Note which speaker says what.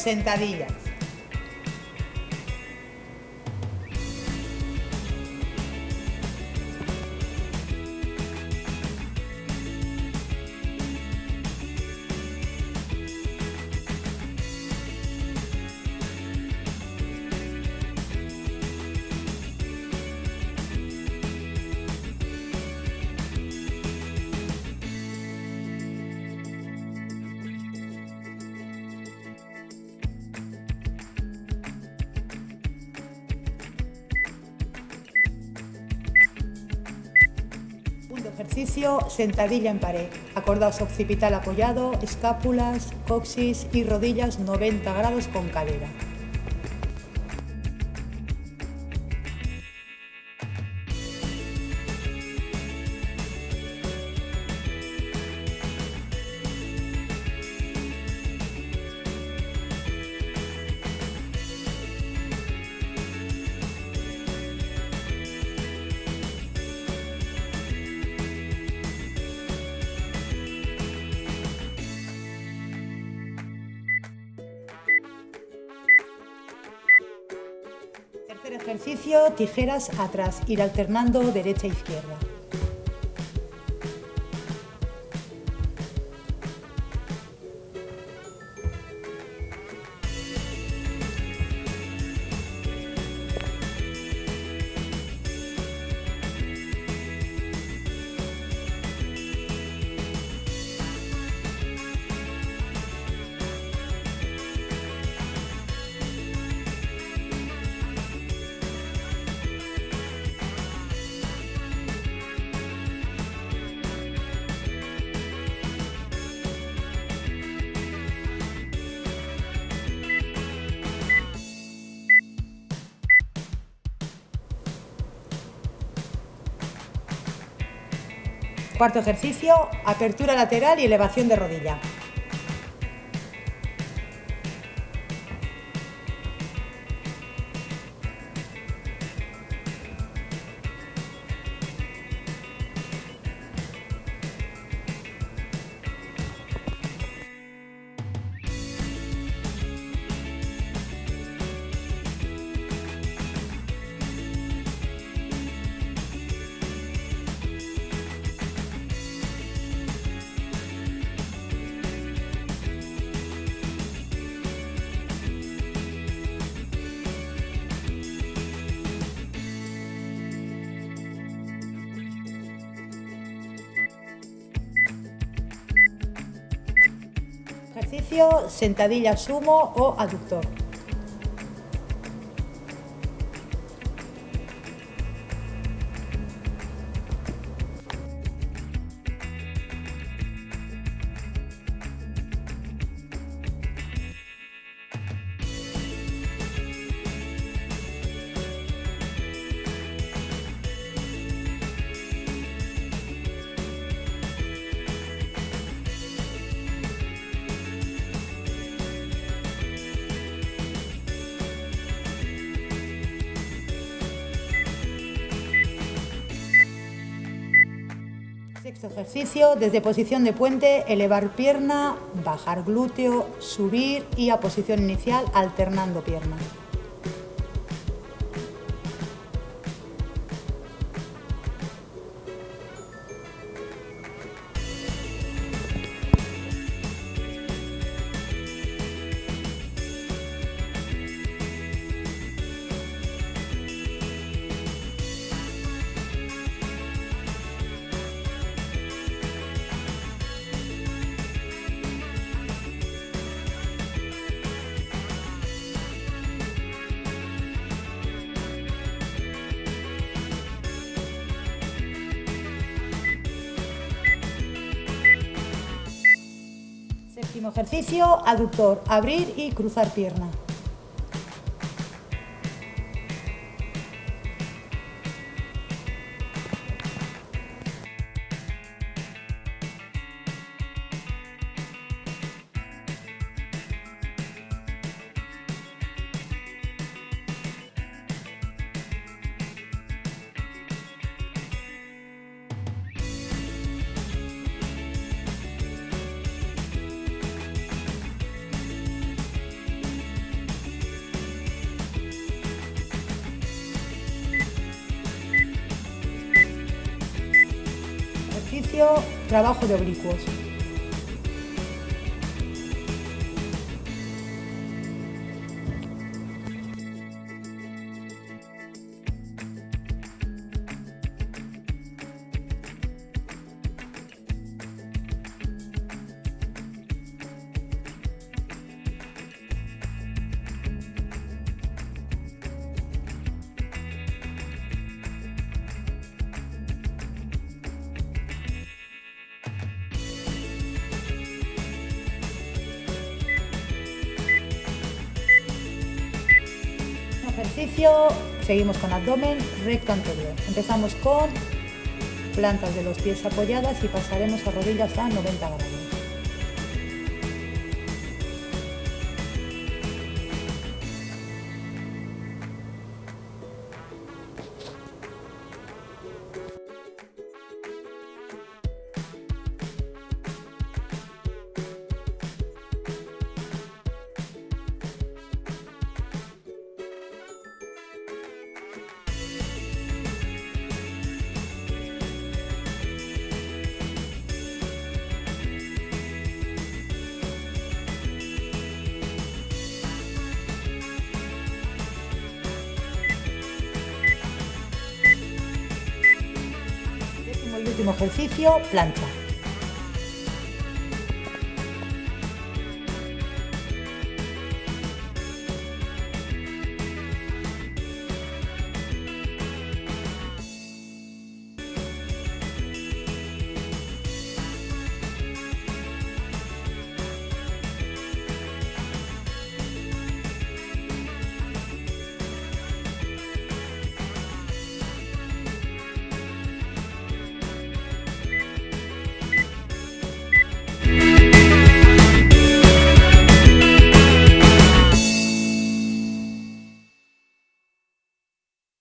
Speaker 1: sentadillas. Ejercicio, sentadilla en pared. Acordaos occipital apoyado, escápulas, coxis y rodillas 90 grados con cadera. Tercer ejercicio, tijeras atrás, ir alternando derecha e izquierda. Cuarto ejercicio, apertura lateral y elevación de rodilla. Ejercicio, sentadilla sumo o aductor. Sexto ejercicio, desde posición de puente, elevar pierna, bajar glúteo, subir y a posición inicial alternando piernas. Séptimo ejercicio, aductor, abrir y cruzar pierna. ejercicio, trabajo de oblicuos. Ejercicio, seguimos con abdomen recto anterior. Empezamos con plantas de los pies apoyadas y pasaremos a rodillas a 90 grados. El último ejercicio, plancha.